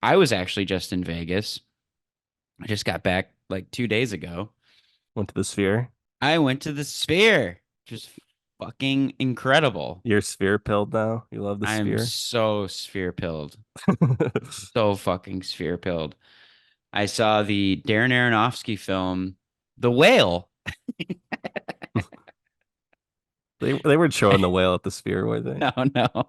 I was actually just in Vegas. I just got back like 2 days ago. Went to the Sphere. I went to the Sphere. Just fucking incredible. You're sphere pilled now. You love the I'm Sphere. so sphere pilled. So fucking sphere pilled. I saw the Darren Aronofsky film, The Whale. They were showing the whale at the Sphere, were they? No, no.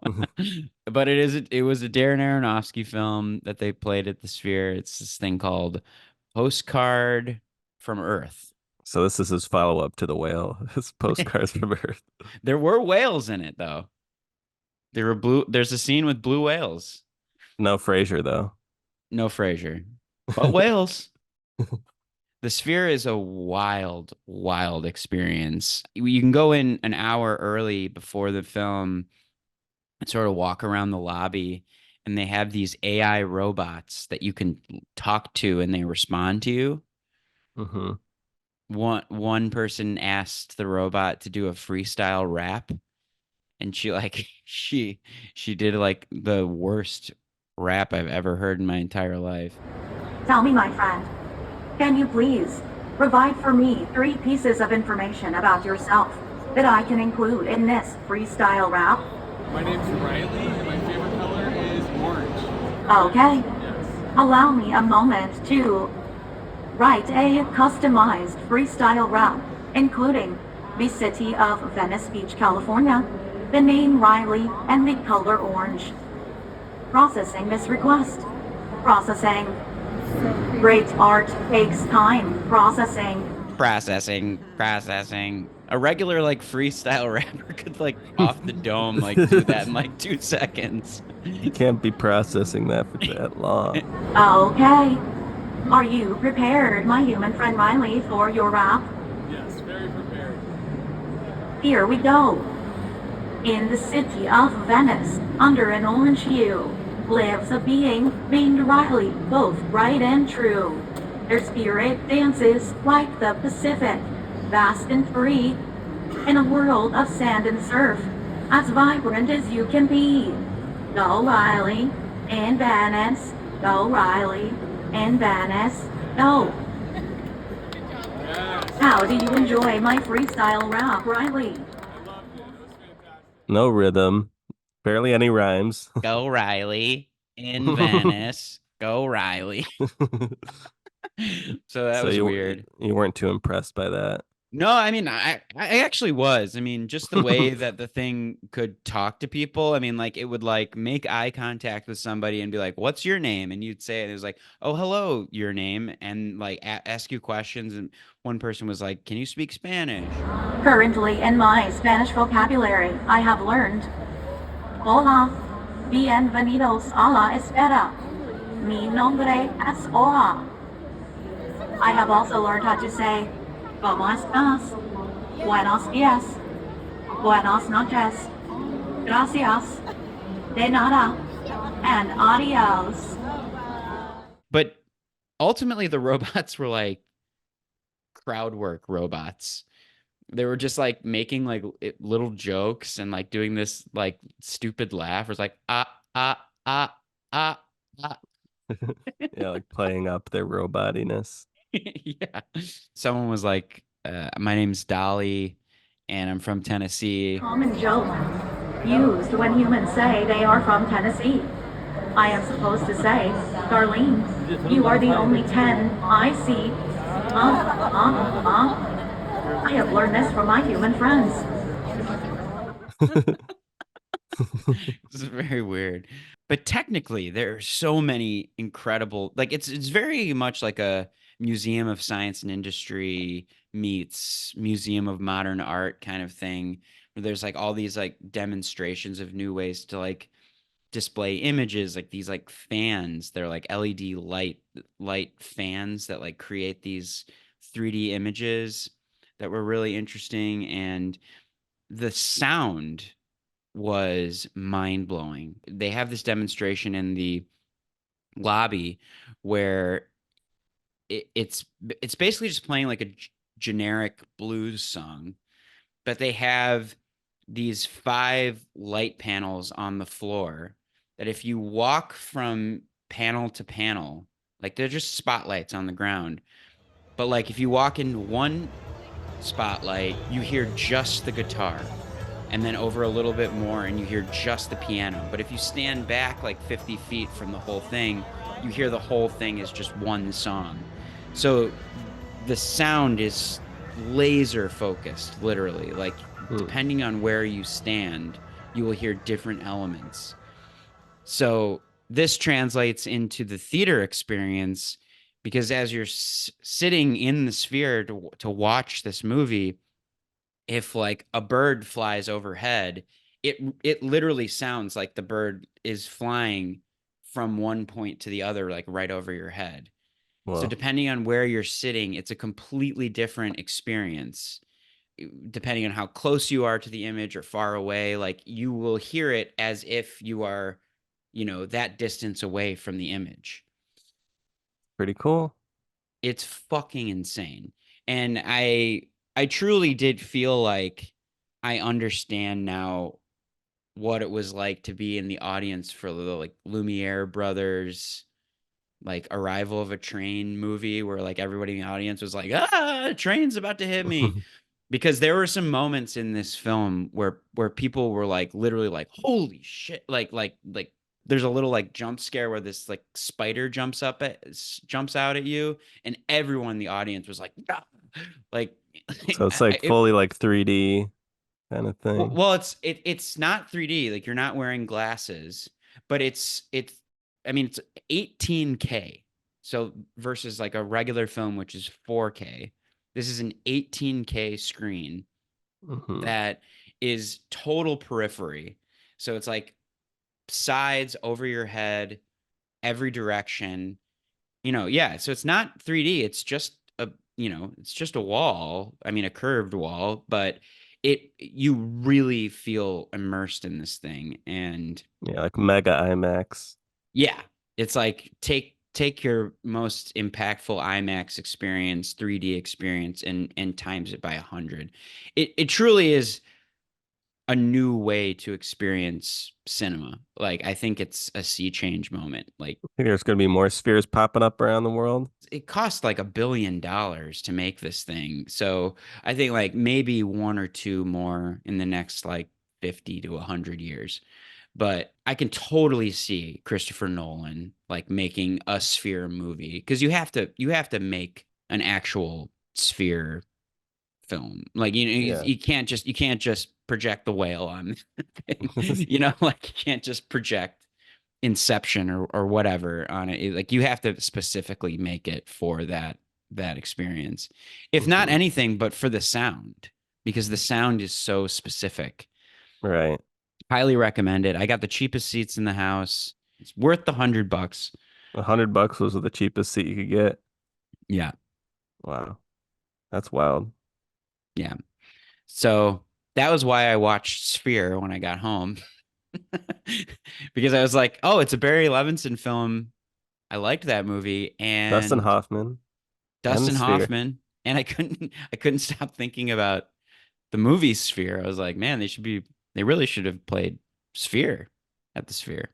But it was a Darren Aronofsky film that they played at the Sphere. It's this thing called Postcard from Earth. So this is his follow up to the whale. His postcards from Earth. There were whales in it though. There were blue there's a scene with blue whales. No Frasier though. No Frasier. But whales. The Sphere is a wild, wild experience. You can go in an hour early before the film and sort of walk around the lobby, and they have these AI robots that you can talk to and they respond to you. Hmm. One person asked the robot to do a freestyle rap, and she did like the worst rap I've ever heard in my entire life. Tell me, my friend, can you please provide for me 3 pieces of information about yourself that I can include in this freestyle rap? My name's Riley, and my favorite color is orange. Okay, Yes. allow me a moment to write a customized freestyle rap, including the city of Venice Beach, California, the name Riley, and the color orange. Processing this request. Processing. Great art takes time. Processing. Processing. A regular like freestyle rapper could like off the dome like do that in like 2 seconds. You can't be processing that for that long. Okay. Are you prepared, my human friend Riley, for your rap? Yes, very prepared. Here we go. In the city of Venice, under an orange hue, lives a being named Riley, both bright and true. Their spirit dances like the Pacific, vast and free, in a world of sand and surf, as vibrant as you can be. Go Riley, in Venice. Go Riley, in Venice. Go. Yes, How do you enjoy my freestyle rap, Riley? I loved it. It was fantastic. No rhythm, barely any rhymes. Go Riley in Venice. Go Riley. So that So was you weird. you weren't too impressed by that. No, I mean, I actually was. I mean, just the way that the thing could talk to people. I mean, like it would like make eye contact with somebody and be like, "What's your name?" And you'd say it. It was like, "Oh, hello, your name," and like ask you questions. And one person was like, "Can you speak Spanish?" Currently, in my Spanish vocabulary, I have learned Hola, bienvenidos a la espera. Mi nombre es Hola. I have also learned how to say ¿Cómo estás? Buenos días. Buenas noches. Gracias. De nada. And adios. But ultimately, the robots were like crowd work robots. They were just like making like little jokes and like doing this like stupid laugh. It was like ah ah ah ah. Yeah, like playing up their robotiness. Yeah. Someone was like, my name's Dolly and I'm from Tennessee. Common joke used when humans say they are from Tennessee. I am supposed to say, Darlene, you are the only 10 I see. I have learned this from my human friends. This is very weird. But technically, there are so many incredible, like it's very much like a museum of science and industry meets museum of modern art kind of thing, where there's like all these like demonstrations of new ways to like display images, like these like fans. They're like LED light fans that like create these 3D images that were really interesting, and the sound was mind blowing. They have this demonstration in the lobby where it's basically just playing like a generic blues song, but they have these 5 light panels on the floor that if you walk from panel to panel. Like they're just spotlights on the ground. But like if you walk into one spotlight, you hear just the guitar. And then over a little bit more and you hear just the piano. But if you stand back like 50 feet from the whole thing, you hear the whole thing is just one song. So the sound is laser focused, literally. Like depending on where you stand, you will hear different elements. So this translates into the theater experience because as you're sitting in the sphere to watch this movie, if like a bird flies overhead, it literally sounds like the bird is flying from one point to the other, like right over your head. So Well, depending on where you're sitting, it's a completely different experience. Depending on how close you are to the image or far away, like you will hear it as if you are, that distance away from the image. pretty cool. It's fucking insane. And I truly did feel like I understand now what it was like to be in the audience for the like Lumiere brothers like Arrival of a Train movie where like everybody in the audience was like, a train's about to hit me. Because there were some moments in this film where people were like literally like, holy shit, like there's a little like jump scare where this like spider jumps out at you, and everyone in the audience was like, ah! Like So it's like fully like 3D kind of thing. well, it's not 3D, like you're not wearing glasses, but it's I mean it's 18K. So versus like a regular film which is 4K. This is an 18K screen that is total periphery. So it's like sides over your head, every direction. Yeah, so it's not 3D, it's just it's just a wall. I mean, a curved wall, but you really feel immersed in this thing. And Yeah, like mega IMAX. yeah, it's like take your most impactful IMAX experience, 3D experience, and times it by 100. It truly is a new way to experience cinema. Like I think it's a sea change moment. Like I think there's going to be more spheres popping up around the world. it cost like $1 billion to make this thing. So I think like maybe one or two more in the next like 50 to 100 years. But I can totally see Christopher Nolan like making a sphere movie because you have to make an actual sphere film. Like Yeah. you can't just project the whale on thing. Like you can't just project Inception or whatever on it. Like you have to specifically make it for that experience. If not anything but for the sound, because the sound is so specific. Right. Highly recommend it. I got the cheapest seats in the house. It's worth the $100. $100 was the cheapest seat you could get. Yeah. Wow. That's wild. Yeah. So that was why I watched Sphere when I got home. Because I was like, oh, it's a Barry Levinson film. I liked that movie. And Dustin Hoffman. Dustin and Sphere. Hoffman. And I couldn't stop thinking about the movie Sphere. I was like, man, they really should have played Sphere at the Sphere.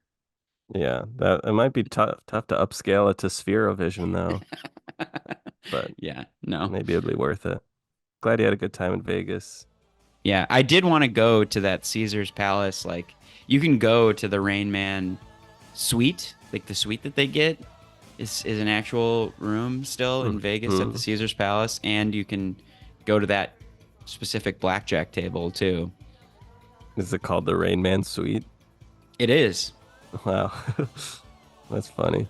Yeah, that it might be tough to upscale it to Spherovision though, but Yeah, no. maybe it'll be worth it. Glad you had a good time in Vegas. Yeah, I did want to go to that Caesar's Palace. Like, you can go to the Rain Man suite, like the suite that they get is an actual room still in Vegas at the Caesar's Palace, and you can go to that specific blackjack table too. Is it called the Rain Man Suite? It is. Wow, that's funny.